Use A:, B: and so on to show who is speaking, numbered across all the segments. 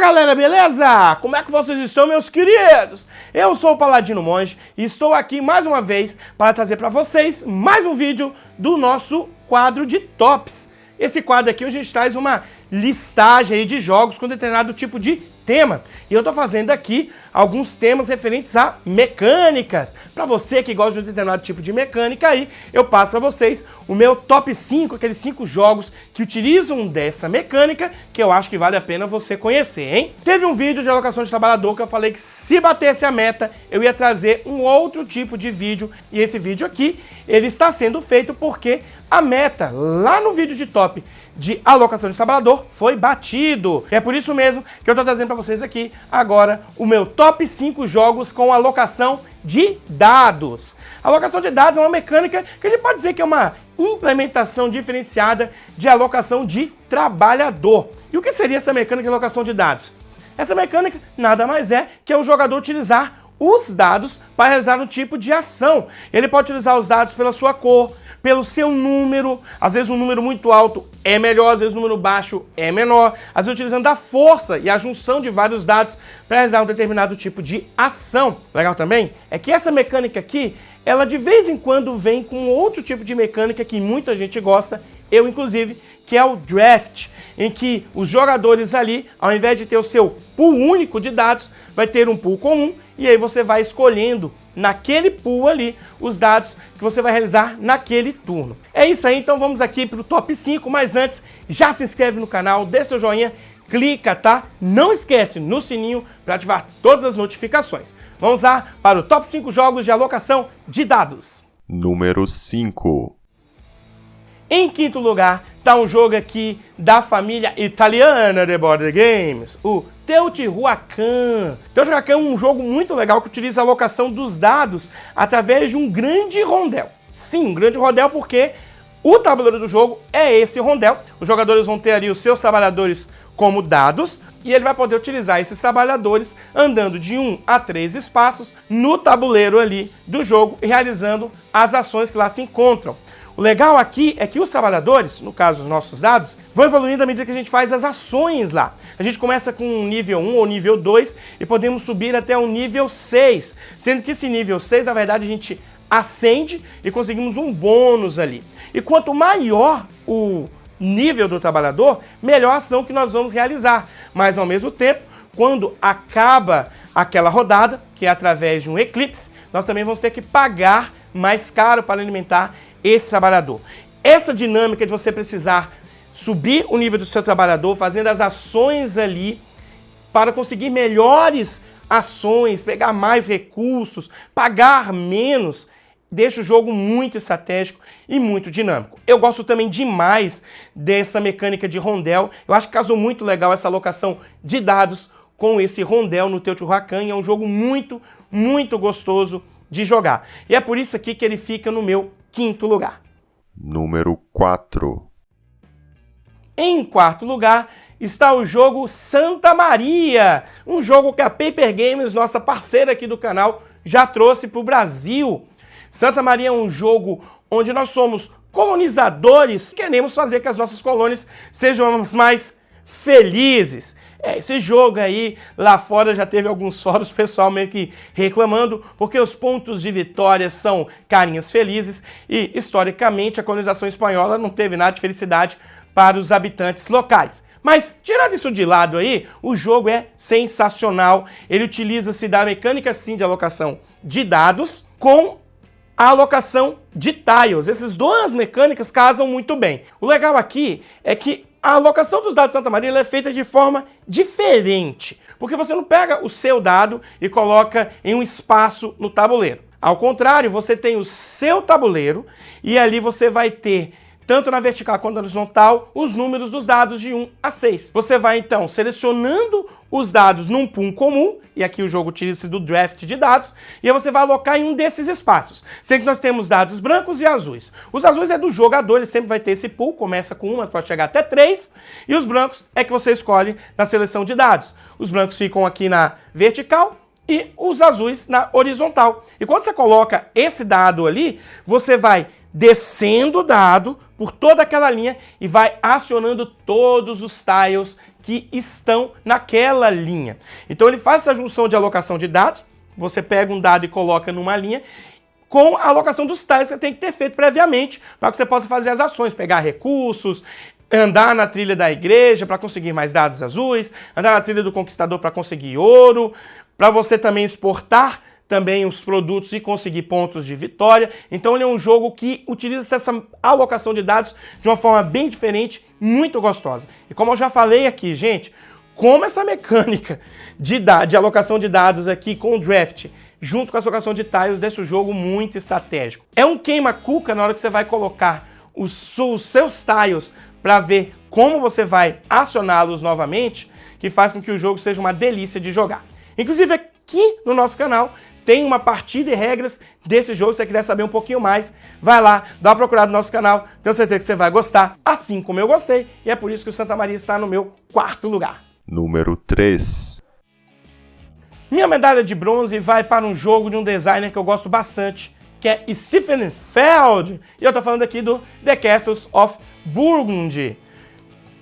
A: Fala galera, beleza? Como é que vocês estão, meus queridos? Eu sou o Paladino Monge e estou aqui mais uma vez para trazer para vocês mais um vídeo do nosso quadro de tops. Esse quadro aqui a gente traz uma listagem aí de jogos com determinado tipo de tema. E eu tô fazendo aqui alguns temas referentes a mecânicas. Para você que gosta de um determinado tipo de mecânica aí, eu passo para vocês o meu top 5, aqueles 5 jogos que utilizam dessa mecânica, que eu acho que vale a pena você conhecer, hein? Teve um vídeo de alocação de trabalhador que eu falei que se batesse a meta, eu ia trazer um outro tipo de vídeo. E esse vídeo aqui, ele está sendo feito porque a meta lá no vídeo de top de alocação de trabalhador foi batido. É por isso mesmo que eu estou trazendo para vocês aqui agora o meu top 5 jogos com alocação de dados. A alocação de dados é uma mecânica que a gente pode dizer que é uma implementação diferenciada de alocação de trabalhador. E o que seria essa mecânica de alocação de dados? Essa mecânica nada mais é que o jogador utilizar os dados para realizar um tipo de ação. Ele pode utilizar os dados pela sua cor, pelo seu número, às vezes um número muito alto é melhor, às vezes um número baixo é menor, às vezes utilizando a força e a junção de vários dados para realizar um determinado tipo de ação. Legal também é que essa mecânica aqui, ela de vez em quando vem com outro tipo de mecânica que muita gente gosta, eu inclusive, que é o draft, em que os jogadores ali, ao invés de ter o seu pool único de dados, vai ter um pool comum e aí você vai escolhendo naquele pool ali os dados que você vai realizar naquele turno. É isso aí, então vamos aqui para o top 5, mas antes, já se inscreve no canal, deixa seu joinha, clica, tá? Não esquece no sininho para ativar todas as notificações. Vamos lá para o top 5 jogos de alocação de dados.
B: Número 5.
A: Em quinto lugar, está um jogo aqui da família italiana de board games, o Teotihuacan. Teotihuacan é um jogo muito legal que utiliza a alocação dos dados através de um grande rondel. Sim, um grande rondel porque o tabuleiro do jogo é esse rondel. Os jogadores vão ter ali os seus trabalhadores como dados e ele vai poder utilizar esses trabalhadores andando de 1 a 3 espaços no tabuleiro ali do jogo e realizando as ações que lá se encontram. O legal aqui é que os trabalhadores, no caso os nossos dados, vão evoluindo à medida que a gente faz as ações lá. A gente começa com um nível 1 ou nível 2 e podemos subir até o nível 6, sendo que esse nível 6, na verdade, a gente ascende e conseguimos um bônus ali. E quanto maior o nível do trabalhador, melhor a ação que nós vamos realizar. Mas, ao mesmo tempo, quando acaba aquela rodada, que é através de um eclipse, nós também vamos ter que pagar mais caro para alimentar esse trabalhador. Essa dinâmica de você precisar subir o nível do seu trabalhador, fazendo as ações ali para conseguir melhores ações, pegar mais recursos, pagar menos, deixa o jogo muito estratégico e muito dinâmico. Eu gosto também demais dessa mecânica de rondel. Eu acho que casou muito legal essa alocação de dados com esse rondel no Teotihuacan. É um jogo muito, muito gostoso de jogar. E é por isso aqui que ele fica no meu quinto lugar.
B: Número 4.
A: Em quarto lugar está o jogo Santa Maria, um jogo que a Paper Games, nossa parceira aqui do canal, já trouxe para o Brasil. Santa Maria é um jogo onde nós somos colonizadores, queremos fazer que as nossas colônias sejam as mais felizes. Esse jogo aí, lá fora já teve alguns fóruns, pessoal meio que reclamando, porque os pontos de vitória são carinhas felizes e, historicamente, a colonização espanhola não teve nada de felicidade para os habitantes locais. Mas, tirando isso de lado aí, o jogo é sensacional. Ele utiliza-se da mecânica, sim, de alocação de dados com a alocação de tiles. Essas duas mecânicas casam muito bem. O legal aqui é que a alocação dos dados de Santa Maria ela é feita de forma diferente, porque você não pega o seu dado e coloca em um espaço no tabuleiro. Ao contrário, você tem o seu tabuleiro e ali você vai ter, tanto na vertical quanto na horizontal, os números dos dados de 1 a 6. Você vai, então, selecionando os dados num pool comum, e aqui o jogo utiliza-se do draft de dados, e aí você vai alocar em um desses espaços. Sendo que nós temos dados brancos e azuis. Os azuis é do jogador, ele sempre vai ter esse pool, começa com 1, mas pode chegar até 3, e os brancos é que você escolhe na seleção de dados. Os brancos ficam aqui na vertical, e os azuis na horizontal. E quando você coloca esse dado ali, você vai descendo o dado por toda aquela linha e vai acionando todos os tiles que estão naquela linha. Então ele faz essa junção de alocação de dados, você pega um dado e coloca numa linha, com a alocação dos tiles que você tem que ter feito previamente, para que você possa fazer as ações, pegar recursos, andar na trilha da igreja para conseguir mais dados azuis, andar na trilha do conquistador para conseguir ouro, para você também exportar também os produtos e conseguir pontos de vitória. Então ele é um jogo que utiliza essa alocação de dados de uma forma bem diferente, muito gostosa. E como eu já falei aqui, gente, como essa mecânica de alocação de dados aqui com o draft, junto com a alocação de tiles, deixa o jogo muito estratégico. É um queima-cuca na hora que você vai colocar os seus tiles para ver como você vai acioná-los novamente, que faz com que o jogo seja uma delícia de jogar. Inclusive aqui no nosso canal tem uma partida e regras desse jogo. Se você quiser saber um pouquinho mais, vai lá, dá uma procurada no nosso canal. Tenho certeza que você vai gostar, assim como eu gostei. E é por isso que o Santa Maria está no meu 4º lugar.
B: Número 3.
A: Minha medalha de bronze vai para um jogo de um designer que eu gosto bastante, que é Stephen Feld. E eu tô falando aqui do The Castles of Burgundy.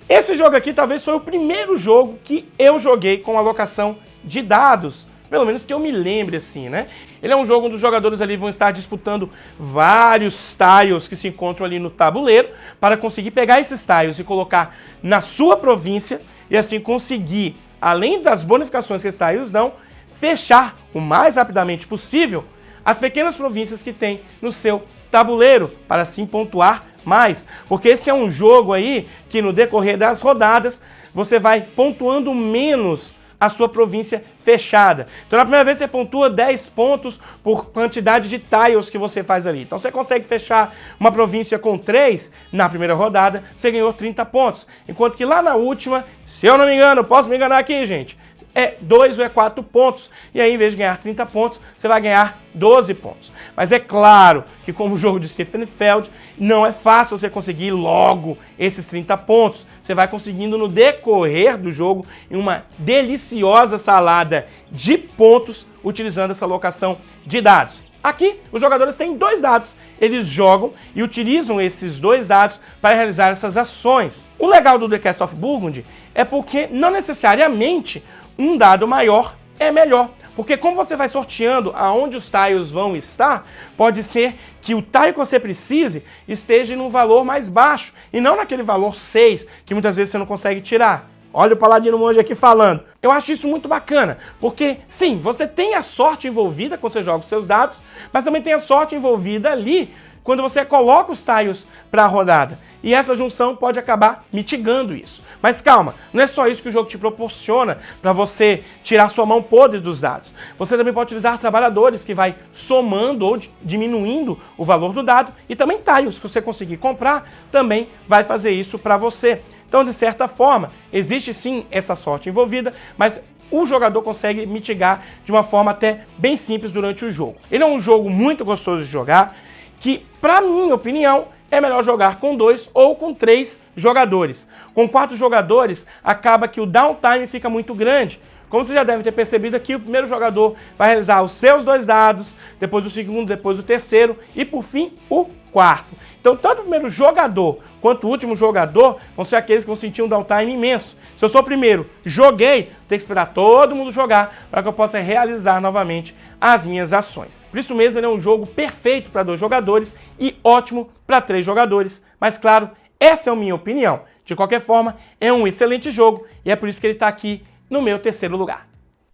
A: Esse jogo aqui talvez foi o primeiro jogo que eu joguei com alocação de dados, pelo menos que eu me lembre assim, né? Ele é um jogo onde os jogadores ali vão estar disputando vários tiles que se encontram ali no tabuleiro para conseguir pegar esses tiles e colocar na sua província e assim conseguir, além das bonificações que esses tiles dão, fechar o mais rapidamente possível as pequenas províncias que tem no seu tabuleiro, para assim pontuar mais. Porque esse é um jogo aí que no decorrer das rodadas você vai pontuando menos a sua província fechada. Então na primeira vez você pontua 10 pontos por quantidade de tiles que você faz ali. Então você consegue fechar uma província com 3, na primeira rodada você ganhou 30 pontos. Enquanto que lá na última, se eu não me engano, posso me enganar aqui, gente, é 2 ou é 4 pontos. E aí, em vez de ganhar 30 pontos, você vai ganhar 12 pontos. Mas é claro que, como o jogo de Stephen Feld, não é fácil você conseguir logo esses 30 pontos. Você vai conseguindo no decorrer do jogo em uma deliciosa salada de pontos utilizando essa alocação de dados. Aqui, os jogadores têm 2 dados. Eles jogam e utilizam esses 2 dados para realizar essas ações. O legal do The Castle of Burgundy é porque não necessariamente um dado maior é melhor. Porque como você vai sorteando aonde os tiles vão estar, pode ser que o tile que você precise esteja num valor mais baixo e não naquele valor 6, que muitas vezes você não consegue tirar. Olha o Paladino Monge aqui falando. Eu acho isso muito bacana, porque sim, você tem a sorte envolvida quando você joga os seus dados, mas também tem a sorte envolvida ali quando você coloca os tiles para a rodada. E essa junção pode acabar mitigando isso. Mas calma, não é só isso que o jogo te proporciona para você tirar sua mão podre dos dados. Você também pode utilizar trabalhadores que vai somando ou diminuindo o valor do dado, e também tiles que você conseguir comprar também vai fazer isso para você. Então, de certa forma, existe sim essa sorte envolvida, mas o jogador consegue mitigar de uma forma até bem simples durante o jogo. Ele é um jogo muito gostoso de jogar, que, para minha opinião, é melhor jogar com 2 ou com 3 jogadores. Com 4 jogadores, acaba que o downtime fica muito grande. Como você já deve ter percebido aqui, o primeiro jogador vai realizar os seus 2 dados, depois o segundo, depois o terceiro e, por fim, o 4º. Então, tanto o primeiro jogador quanto o último jogador vão ser aqueles que vão sentir um downtime imenso. Se eu sou o primeiro, joguei, tem que esperar todo mundo jogar para que eu possa realizar novamente as minhas ações. Por isso mesmo, ele é um jogo perfeito para 2 jogadores e ótimo para 3 jogadores. Mas, claro, essa é a minha opinião. De qualquer forma, é um excelente jogo e é por isso que ele está aqui no meu 3º lugar.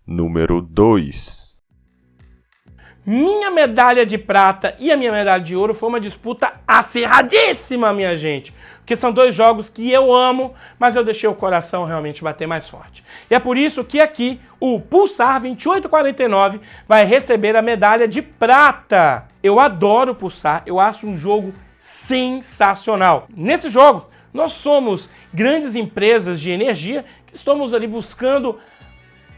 B: Número 2.
A: Minha medalha de prata e a minha medalha de ouro foi uma disputa acirradíssima, minha gente. Porque são 2 jogos que eu amo, mas eu deixei o coração realmente bater mais forte. E é por isso que aqui o Pulsar 2849 vai receber a medalha de prata. Eu adoro o Pulsar, eu acho um jogo sensacional. Nesse jogo, nós somos grandes empresas de energia que estamos ali buscando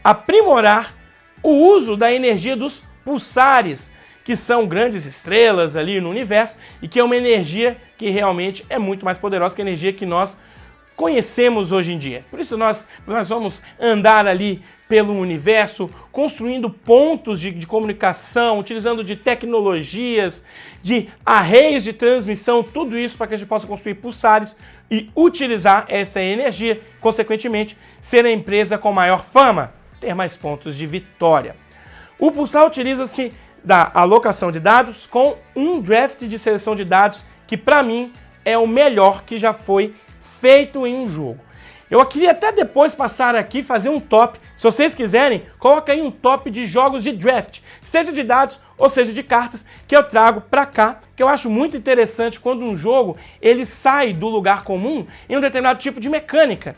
A: aprimorar o uso da energia dos pulsares, que são grandes estrelas ali no universo e que é uma energia que realmente é muito mais poderosa que a energia que nós conhecemos hoje em dia. Por isso nós vamos andar ali pelo universo, construindo pontos de comunicação, utilizando de tecnologias, de arrays de transmissão, tudo isso para que a gente possa construir pulsares e utilizar essa energia, consequentemente, ser a empresa com maior fama, ter mais pontos de vitória. O pulsar utiliza-se da alocação de dados com um draft de seleção de dados que, para mim, é o melhor que já foi feito em um jogo. Eu queria até depois passar aqui, fazer um top. Se vocês quiserem, coloca aí um top de jogos de draft, seja de dados ou seja de cartas, que eu trago pra cá, que eu acho muito interessante quando um jogo ele sai do lugar comum em um determinado tipo de mecânica.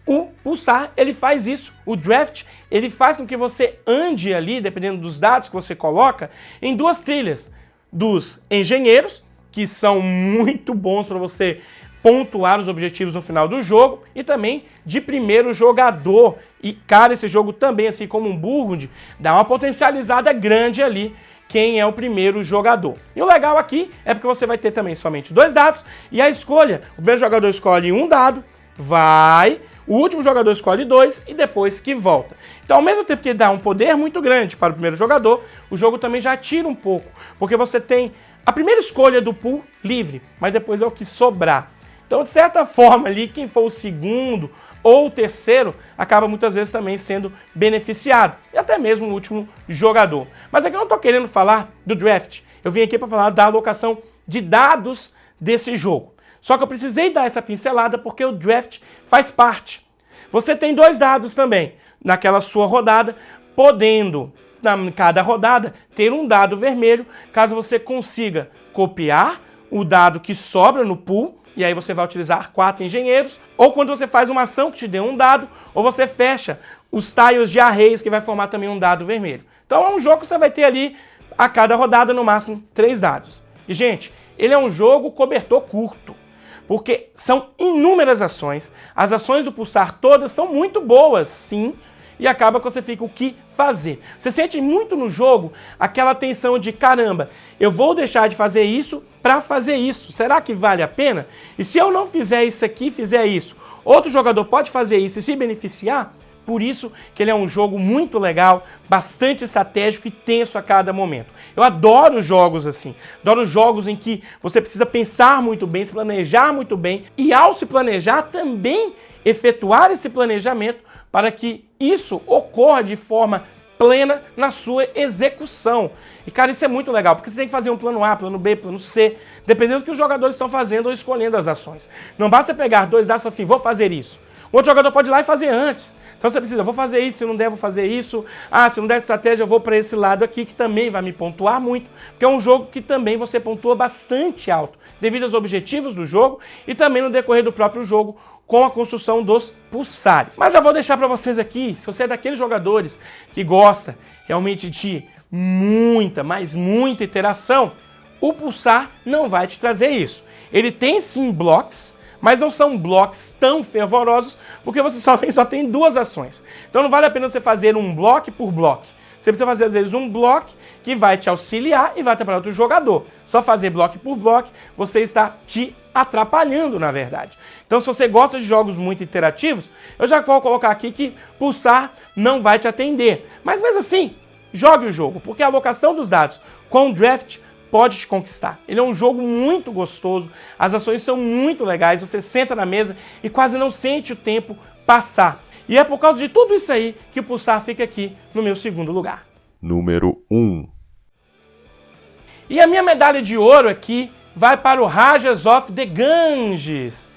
A: O pulsar, ele faz isso. O draft, ele faz com que você ande ali, dependendo dos dados que você coloca, em duas trilhas. Dos engenheiros, que são muito bons para você pontuar os objetivos no final do jogo, e também de primeiro jogador. E, cara, esse jogo também, assim como um Burgundy, dá uma potencializada grande ali quem é o primeiro jogador. E o legal aqui é porque você vai ter também somente 2 dados, e a escolha, o primeiro jogador escolhe um dado, o último jogador escolhe 2 e depois que volta. Então, ao mesmo tempo que dá um poder muito grande para o primeiro jogador, o jogo também já tira um pouco, porque você tem a primeira escolha do pool livre, mas depois é o que sobrar. Então, de certa forma ali, quem for o segundo ou o terceiro acaba muitas vezes também sendo beneficiado, e até mesmo o último jogador. Mas aqui eu não estou querendo falar do draft, eu vim aqui para falar da alocação de dados desse jogo. Só que eu precisei dar essa pincelada porque o draft faz parte. Você tem 2 dados também naquela sua rodada, podendo, em cada rodada, ter um dado vermelho, caso você consiga copiar o dado que sobra no pool, e aí você vai utilizar 4 engenheiros, ou quando você faz uma ação que te dê um dado, ou você fecha os tiles de arrays que vai formar também um dado vermelho. Então é um jogo que você vai ter ali, a cada rodada, no máximo, 3 dados. E, gente, ele é um jogo cobertor curto, porque são inúmeras ações, as ações do pulsar todas são muito boas, sim, e acaba que você fica o que fazer. Você sente muito no jogo aquela tensão de, caramba, eu vou deixar de fazer isso para fazer isso, será que vale a pena? E se eu não fizer isso aqui, fizer isso, outro jogador pode fazer isso e se beneficiar? Por isso que ele é um jogo muito legal, bastante estratégico e tenso a cada momento. Eu adoro jogos assim, adoro jogos em que você precisa pensar muito bem, se planejar muito bem, e ao se planejar também efetuar esse planejamento para que isso ocorra de forma plena na sua execução. E, cara, isso é muito legal, porque você tem que fazer um plano A, plano B, plano C, dependendo do que os jogadores estão fazendo ou escolhendo as ações. Não basta pegar 2 dados assim, vou fazer isso. O outro jogador pode ir lá e fazer antes. Então você precisa, vou fazer isso, se não der, vou fazer isso. Ah, se não der estratégia, eu vou para esse lado aqui, que também vai me pontuar muito, porque é um jogo que também você pontua bastante alto, devido aos objetivos do jogo e também no decorrer do próprio jogo, com a construção dos pulsares. Mas já vou deixar para vocês aqui, se você é daqueles jogadores que gosta realmente de muita, mas muita interação, o pulsar não vai te trazer isso. Ele tem sim blocos, mas não são blocos tão fervorosos, porque você só tem 2 ações. Então não vale a pena você fazer um bloco por bloco. Você precisa fazer, às vezes, um bloco que vai te auxiliar e vai atrapalhar outro jogador. Só fazer bloco por bloco, você está te atrapalhando, na verdade. Então, se você gosta de jogos muito interativos, eu já vou colocar aqui que pulsar não vai te atender. Mas mesmo assim, jogue o jogo, porque a alocação dos dados com o draft pode te conquistar. Ele é um jogo muito gostoso, as ações são muito legais, você senta na mesa e quase não sente o tempo passar. E é por causa de tudo isso aí que o pulsar fica aqui no meu segundo lugar.
B: Número 1.
A: E a minha medalha de ouro aqui vai para o Rajas of the Ganges.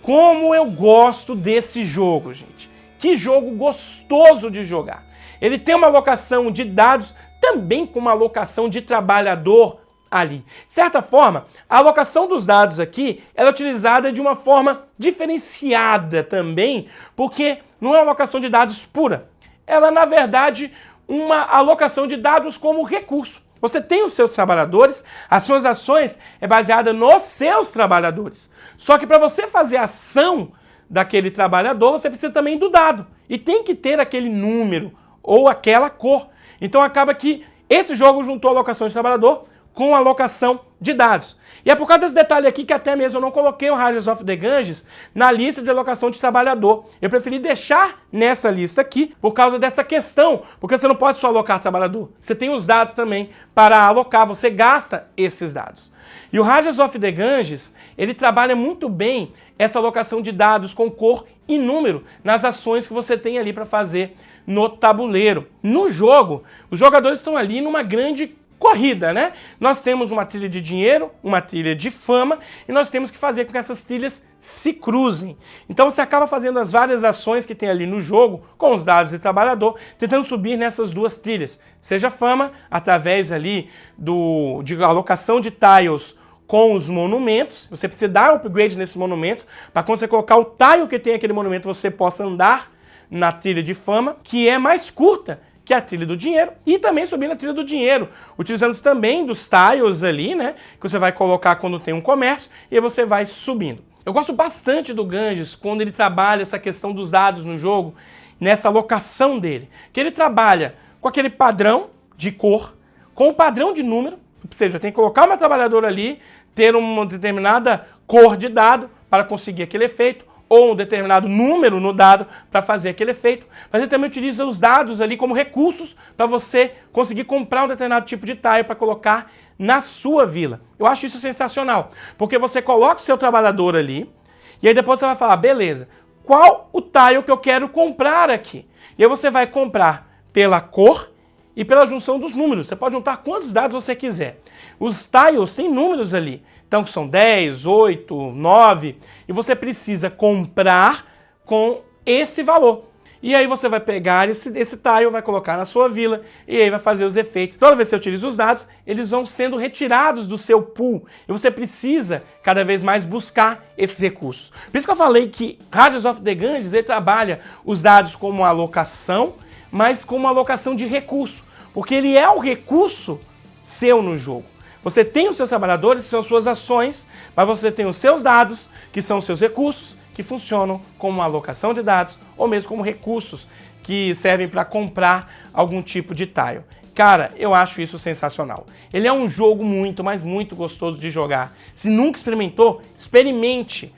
A: Como eu gosto desse jogo, gente. Que jogo gostoso de jogar. Ele tem uma alocação de dados, também com uma alocação de trabalhador ali. De certa forma, a alocação dos dados aqui ela é utilizada de uma forma diferenciada também, porque não é uma alocação de dados pura. Ela é, na verdade, uma alocação de dados como recurso. Você tem os seus trabalhadores, as suas ações é baseada nos seus trabalhadores. Só que para você fazer a ação daquele trabalhador, você precisa também do dado. E tem que ter aquele número ou aquela cor. Então acaba que esse jogo juntou a alocação de trabalhador com alocação de dados. E é por causa desse detalhe aqui que até mesmo eu não coloquei o Rajas of the Ganges na lista de alocação de trabalhador. Eu preferi deixar nessa lista aqui por causa dessa questão, porque você não pode só alocar trabalhador. Você tem os dados também para alocar, você gasta esses dados. E o Rajas of the Ganges, ele trabalha muito bem essa alocação de dados com cor e número nas ações que você tem ali para fazer no tabuleiro. No jogo, os jogadores estão ali numa grande corrida, né? Nós temos uma trilha de dinheiro, uma trilha de fama, e nós temos que fazer com que essas trilhas se cruzem. Então você acaba fazendo as várias ações que tem ali no jogo, com os dados de trabalhador, tentando subir nessas duas trilhas. Seja fama, através ali de alocação de tiles com os monumentos, você precisa dar upgrade nesses monumentos, para quando você colocar o tile que tem aquele monumento, você possa andar na trilha de fama, que é mais curta que é a trilha do dinheiro, e também subir na trilha do dinheiro, utilizando também dos tiles ali, né, que você vai colocar quando tem um comércio, e aí você vai subindo. Eu gosto bastante do Ganges quando ele trabalha essa questão dos dados no jogo, nessa alocação dele, que ele trabalha com aquele padrão de cor, com o padrão de número, ou seja, tem que colocar uma trabalhadora ali, ter uma determinada cor de dado para conseguir aquele efeito, ou um determinado número no dado para fazer aquele efeito, mas ele também utiliza os dados ali como recursos para você conseguir comprar um determinado tipo de tile para colocar na sua vila. Eu acho isso sensacional, porque você coloca o seu trabalhador ali, e aí depois você vai falar, beleza, qual o tile que eu quero comprar aqui? E aí você vai comprar pela cor e pela junção dos números. Você pode juntar quantos dados você quiser. Os tiles têm números ali. Então são 10, 8, 9. E você precisa comprar com esse valor. E aí você vai pegar esse tile, vai colocar na sua vila e aí vai fazer os efeitos. Toda vez que você utiliza os dados, eles vão sendo retirados do seu pool. E você precisa cada vez mais buscar esses recursos. Por isso que eu falei que Rajas of the Ganges, ele trabalha os dados como uma alocação, mas como uma alocação de recurso. Porque ele é o recurso seu no jogo. Você tem os seus trabalhadores, que são suas ações, mas você tem os seus dados, que são os seus recursos, que funcionam como uma alocação de dados, ou mesmo como recursos que servem para comprar algum tipo de tile. Cara, eu acho isso sensacional. Ele é um jogo muito, mas muito gostoso de jogar. Se nunca experimentou, experimente.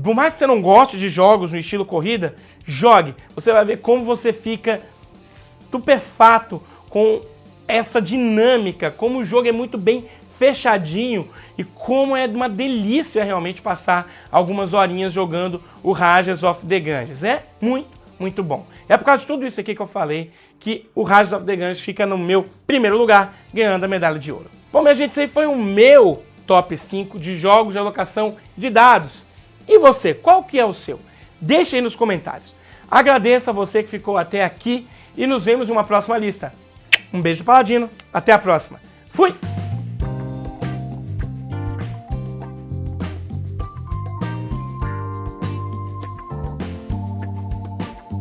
A: Por mais que você não goste de jogos no estilo corrida, jogue. Você vai ver como você fica estupefato com essa dinâmica, como o jogo é muito bem fechadinho e como é uma delícia realmente passar algumas horinhas jogando o Rajas of the Ganges. É muito, muito bom. É por causa de tudo isso aqui que eu falei que o Rajas of the Ganges fica no meu primeiro lugar, ganhando a medalha de ouro. Bom, minha gente, esse aí foi o meu top 5 de jogos de alocação de dados. E você, qual que é o seu? Deixa aí nos comentários. Agradeço a você que ficou até aqui e nos vemos em uma próxima lista. Um beijo, Paladino. Até a próxima. Fui!